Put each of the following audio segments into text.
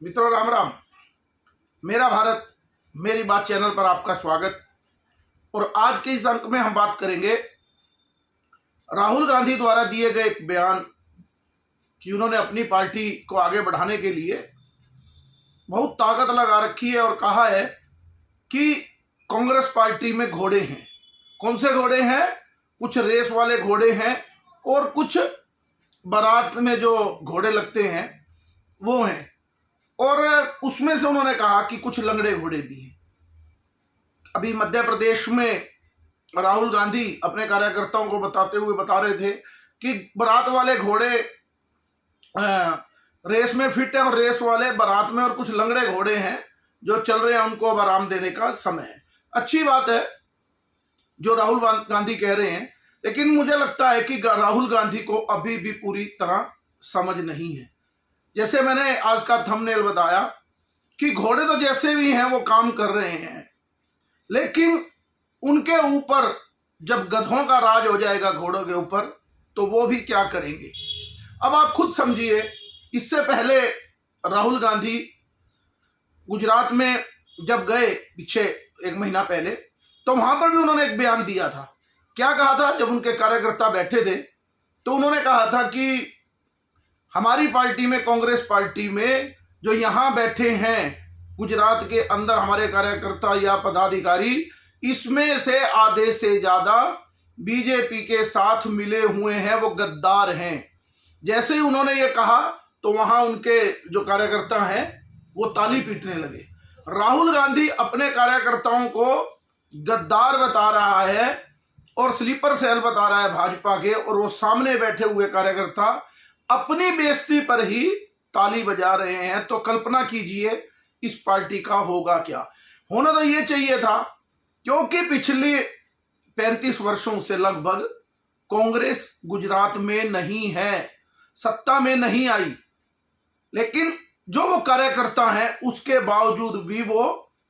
मित्रों राम राम। मेरा भारत मेरी बात चैनल पर आपका स्वागत। और आज के इस अंक में हम बात करेंगे राहुल गांधी द्वारा दिए गए एक बयान कि उन्होंने अपनी पार्टी को आगे बढ़ाने के लिए बहुत ताकत लगा रखी है और कहा है कि कांग्रेस पार्टी में घोड़े हैं। कौन से घोड़े हैं? कुछ रेस वाले घोड़े हैं और कुछ बारात में जो घोड़े लगते हैं वो हैं, और उसमें से उन्होंने कहा कि कुछ लंगड़े घोड़े भी हैं। अभी मध्य प्रदेश में राहुल गांधी अपने कार्यकर्ताओं को बताते हुए बता रहे थे कि बारात वाले घोड़े रेस में फिट है और रेस वाले बारात में, और कुछ लंगड़े घोड़े हैं जो चल रहे हैं, उनको अब आराम देने का समय है। अच्छी बात है जो राहुल गांधी कह रहे हैं, लेकिन मुझे लगता है कि राहुल गांधी को अभी भी पूरी तरह समझ नहीं है। जैसे मैंने आज का थंबनेल बताया कि घोड़े तो जैसे भी हैं वो काम कर रहे हैं, लेकिन उनके ऊपर जब गधों का राज हो जाएगा घोड़ों के ऊपर, तो वो भी क्या करेंगे। अब आप खुद समझिए। इससे पहले राहुल गांधी गुजरात में जब गए पीछे 1 महीना पहले, तो वहां पर भी उन्होंने एक बयान दिया था। क्या कहा था? जब उनके कार्यकर्ता बैठे थे तो उन्होंने कहा था कि हमारी पार्टी में, कांग्रेस पार्टी में जो यहां बैठे हैं गुजरात के अंदर हमारे कार्यकर्ता या पदाधिकारी, इसमें से आधे से ज्यादा बीजेपी के साथ मिले हुए हैं, वो गद्दार हैं। जैसे ही उन्होंने ये कहा तो वहां उनके जो कार्यकर्ता हैं वो ताली पीटने लगे। राहुल गांधी अपने कार्यकर्ताओं को गद्दार बता रहा है और स्लीपर सेल बता रहा है भाजपा के, और वो सामने बैठे हुए कार्यकर्ता अपनी बेइज्जती पर ही ताली बजा रहे हैं। तो कल्पना कीजिए इस पार्टी का होगा क्या। होना तो ये चाहिए था, क्योंकि पिछले 35 वर्षों से लगभग कांग्रेस गुजरात में नहीं है, सत्ता में नहीं आई, लेकिन जो वो कार्यकर्ता हैं उसके बावजूद भी वो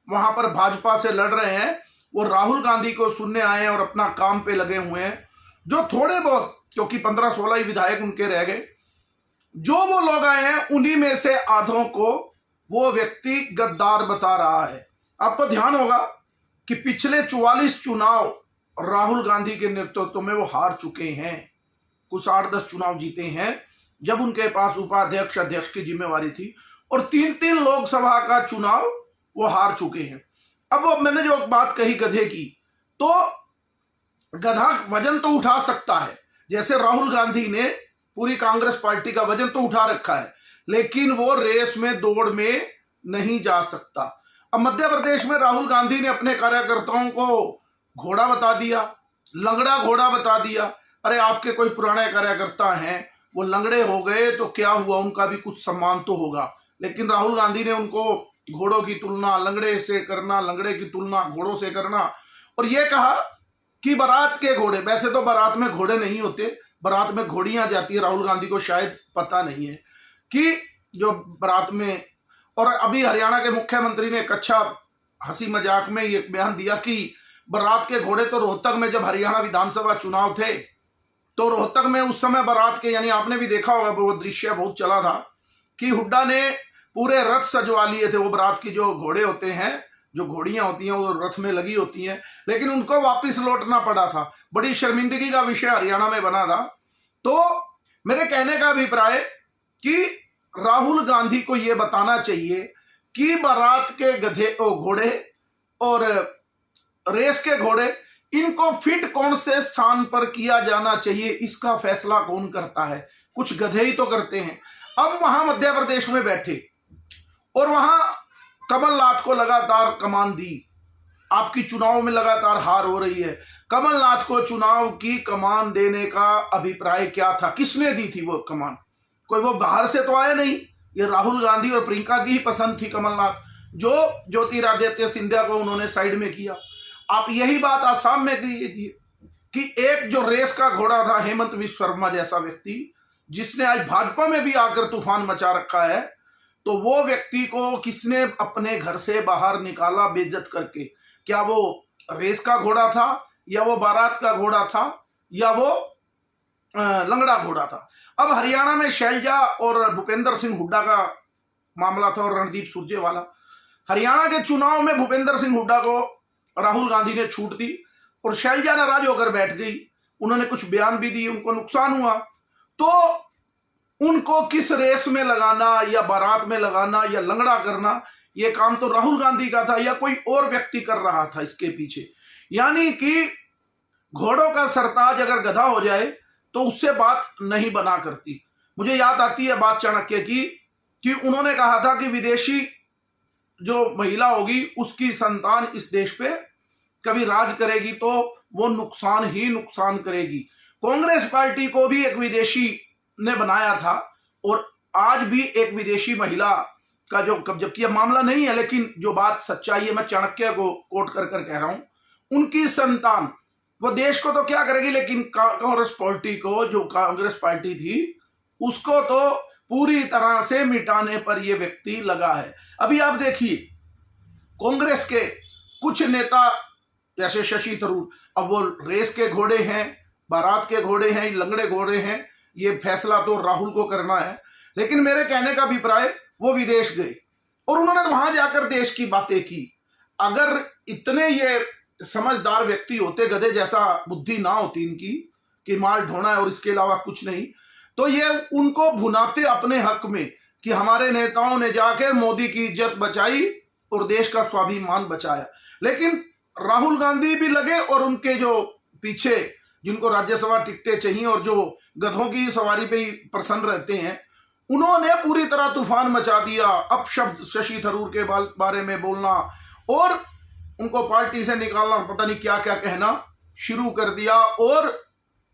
वहां पर भाजपा से लड़ रहे हैं। वो राहुल गांधी को सुनने आए हैं और अपना काम पे लगे हुए हैं। जो थोड़े बहुत, क्योंकि 15-16 ही विधायक उनके रह गए, जो वो लोग आए हैं उन्हीं में से आधों को वो व्यक्ति गद्दार बता रहा है। आपको ध्यान होगा कि पिछले 44 चुनाव राहुल गांधी के नेतृत्व में वो हार चुके हैं। कुछ 8-10 चुनाव जीते हैं जब उनके पास उपाध्यक्ष अध्यक्ष की जिम्मेवारी थी, और 3-3 लोकसभा का चुनाव वो हार चुके हैं। अब वो मैंने जो बात कही गधे की, तो गधा वजन तो उठा सकता है, जैसे राहुल गांधी ने पूरी कांग्रेस पार्टी का वजन तो उठा रखा है, लेकिन वो रेस में, दौड़ में नहीं जा सकता। अब मध्य प्रदेश में राहुल गांधी ने अपने कार्यकर्ताओं को घोड़ा बता दिया, लंगड़ा घोड़ा बता दिया। अरे आपके कोई पुराने कार्यकर्ता हैं, वो लंगड़े हो गए तो क्या हुआ, उनका भी कुछ सम्मान तो होगा। लेकिन राहुल गांधी ने उनको घोड़ों की तुलना लंगड़े से करना, लंगड़े की तुलना घोड़ों से करना, और ये कहा कि बारात के घोड़े, वैसे तो बारात में घोड़े नहीं होते, बारात में घोड़ियां जाती है। राहुल गांधी को शायद पता नहीं है कि जो बारात में, और अभी हरियाणा के मुख्यमंत्री ने एक अच्छा हंसी मजाक में ये बयान दिया कि बारात के घोड़े तो रोहतक में, जब हरियाणा विधानसभा चुनाव थे तो रोहतक में उस समय बारात के, यानी आपने भी देखा होगा वो दृश्य बहुत चला था कि हुड्डा ने पूरे रथ सजवा लिए थे। वो बारात की जो घोड़े होते हैं, जो घोड़ियां होती हैं, वो रथ में लगी होती हैं, लेकिन उनको वापस लौटना पड़ा था। बड़ी शर्मिंदगी का विषय हरियाणा में बना था। तो मेरे कहने का अभिप्राय कि राहुल गांधी को यह बताना चाहिए कि बारात के गधे घोड़े और रेस के घोड़े, इनको फिट कौन से स्थान पर किया जाना चाहिए, इसका फैसला कौन करता है? कुछ गधे ही तो करते हैं। अब वहां मध्य प्रदेश में बैठे और वहां कमलनाथ को लगातार कमान दी। आपकी चुनाव में लगातार हार हो रही है। कमलनाथ को चुनाव की कमान देने का अभिप्राय क्या था? किसने दी थी वो कमान? कोई वो बाहर से तो आया नहीं, ये राहुल गांधी और प्रियंका की ही पसंद थी कमलनाथ, जो ज्योतिरादित्य सिंधिया को उन्होंने साइड में किया। आप यही बात आसाम में कीजिए कि एक जो रेस का घोड़ा था हेमंत विश्व शर्मा जैसा व्यक्ति, जिसने आज भाजपा में भी आकर तूफान मचा रखा है, तो वो व्यक्ति को किसने अपने घर से बाहर निकाला बेइज्जत करके? क्या वो रेस का घोड़ा था, या वो बारात का घोड़ा था, या वो लंगड़ा घोड़ा था? अब हरियाणा में शैलजा और भूपेंद्र सिंह हुड्डा का मामला था और रणदीप सुरजेवाला। हरियाणा के चुनाव में भूपेंद्र सिंह हुड्डा को राहुल गांधी ने छूट दी और शैलजा नाराज होकर बैठ गई। उन्होंने कुछ बयान भी दिए, उनको नुकसान हुआ। तो उनको किस रेस में लगाना या बारात में लगाना या लंगड़ा करना, यह काम तो राहुल गांधी का था या कोई और व्यक्ति कर रहा था इसके पीछे। यानी कि घोड़ों का सरताज अगर गधा हो जाए तो उससे बात नहीं बना करती। मुझे याद आती है बात चाणक्य की कि उन्होंने कहा था कि विदेशी जो महिला होगी उसकी संतान इस देश पे कभी राज करेगी तो वो नुकसान ही नुकसान करेगी। कांग्रेस पार्टी को भी एक विदेशी ने बनाया था और आज भी एक विदेशी महिला का जो जबकि यह मामला नहीं है, लेकिन जो बात सच्चाई है, मैं चाणक्य को कोट कर कह रहा हूं, उनकी संतान वो देश को तो क्या करेगी, लेकिन कांग्रेस पार्टी को, जो कांग्रेस पार्टी थी, उसको तो पूरी तरह से मिटाने पर यह व्यक्ति लगा है। अभी आप देखिए कांग्रेस के कुछ नेता जैसे शशि थरूर, अब वो रेस के घोड़े हैं, बारात के घोड़े हैं, लंगड़े घोड़े हैं, ये फैसला तो राहुल को करना है। लेकिन मेरे कहने का अभिप्राय, वो विदेश गए और उन्होंने वहां जाकर देश की बातें की। अगर इतने ये समझदार व्यक्ति होते, गधे जैसा बुद्धि ना होती इनकी कि माल ढोना है और इसके अलावा कुछ नहीं, तो ये उनको भुनाते अपने हक में कि हमारे नेताओं ने जाकर मोदी की इज्जत बचाई और देश का स्वाभिमान बचाया। लेकिन राहुल गांधी भी लगे और उनके जो पीछे जिनको राज्यसभा टिकटें चाहिए और जो गधों की सवारी पे ही प्रसन्न रहते हैं, उन्होंने पूरी तरह तूफान मचा दिया। अपशब्द शशि थरूर के बारे में बोलना और उनको पार्टी से निकालना, पता नहीं क्या क्या कहना शुरू कर दिया और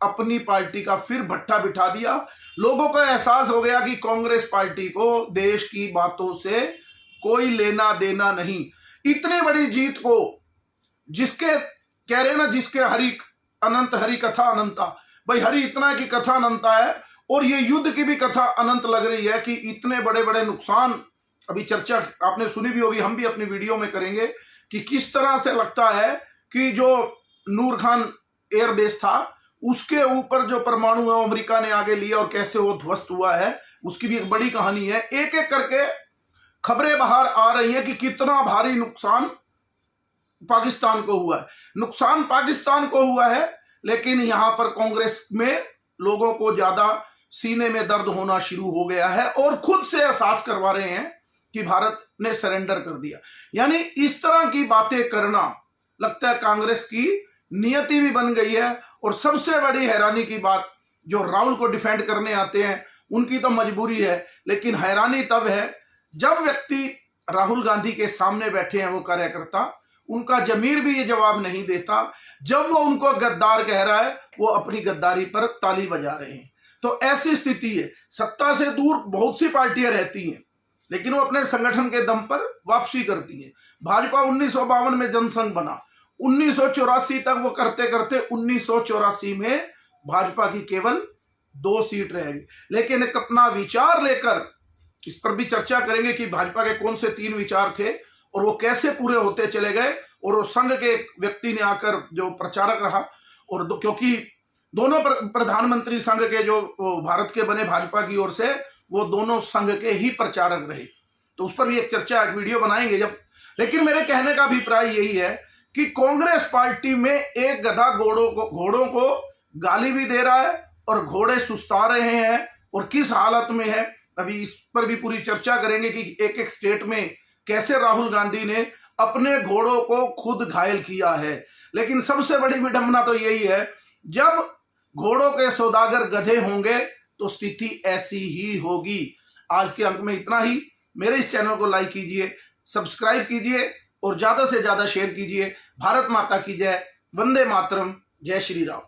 अपनी पार्टी का फिर भट्ठा बिठा दिया। लोगों को एहसास हो गया कि कांग्रेस पार्टी को देश की बातों से कोई लेना देना नहीं। इतनी बड़ी जीत को, जिसके कह रहे ना, जिसके हरि अनंत हरि कथा अनंता, भाई हरि इतना की कथा अनंता है और ये युद्ध की भी कथा अनंत लग रही है कि इतने बड़े बड़े नुकसान, अभी चर्चा आपने सुनी भी होगी, हम भी अपनी वीडियो में करेंगे कि किस तरह से लगता है कि जो नूर खान एयरबेस था उसके ऊपर जो परमाणु है अमेरिका ने आगे लिया और कैसे वो ध्वस्त हुआ है, उसकी भी एक बड़ी कहानी है। एक एक करके खबरें बाहर आ रही हैं कि कितना भारी नुकसान पाकिस्तान को हुआ है। नुकसान पाकिस्तान को हुआ है, लेकिन यहां पर कांग्रेस में लोगों को ज्यादा सीने में दर्द होना शुरू हो गया है और खुद से एहसास करवा रहे हैं कि भारत ने सरेंडर कर दिया। यानी इस तरह की बातें करना लगता है कांग्रेस की नियति भी बन गई है। और सबसे बड़ी हैरानी की बात, जो राहुल को डिफेंड करने आते हैं उनकी तो मजबूरी है, लेकिन हैरानी तब है जब व्यक्ति राहुल गांधी के सामने बैठे हैं, वो कार्यकर्ता, उनका जमीर भी ये जवाब नहीं देता। जब वो उनको गद्दार कह रहा है, वो अपनी गद्दारी पर ताली बजा रहे हैं। तो ऐसी स्थिति है। सत्ता से दूर बहुत सी पार्टियां रहती हैं, लेकिन वो अपने संगठन के दम पर वापसी करती है। भाजपा 1952 में जनसंघ बना, 1984 तक वो करते करते 1984 में भाजपा की केवल 2 सीट रहेगी। लेकिन एक अपना विचार लेकर, इस पर भी चर्चा करेंगे कि भाजपा के कौन से 3 विचार थे और वो कैसे पूरे होते चले गए। और वो संघ के व्यक्ति ने आकर जो प्रचारक रहा, और क्योंकि दोनों प्रधानमंत्री संघ के जो भारत के बने भाजपा की ओर से, वो दोनों संघ के ही प्रचारक रहे। तो उस पर भी एक चर्चा, एक वीडियो बनाएंगे जब। लेकिन मेरे कहने का अभिप्राय यही है कि कांग्रेस पार्टी में एक गधा घोड़ों को गाली भी दे रहा है और घोड़े सुस्ता रहे हैं और किस हालत में है। अभी इस पर भी पूरी चर्चा करेंगे कि एक एक स्टेट में कैसे राहुल गांधी ने अपने घोड़ों को खुद घायल किया है। लेकिन सबसे बड़ी विडंबना तो यही है, जब घोड़ों के सौदागर गधे होंगे तो स्थिति ऐसी ही होगी। आज के अंक में इतना ही। मेरे इस चैनल को लाइक कीजिए, सब्सक्राइब कीजिए और ज्यादा से ज्यादा शेयर कीजिए। भारत माता की जय, वंदे मातरम, जय श्री राम।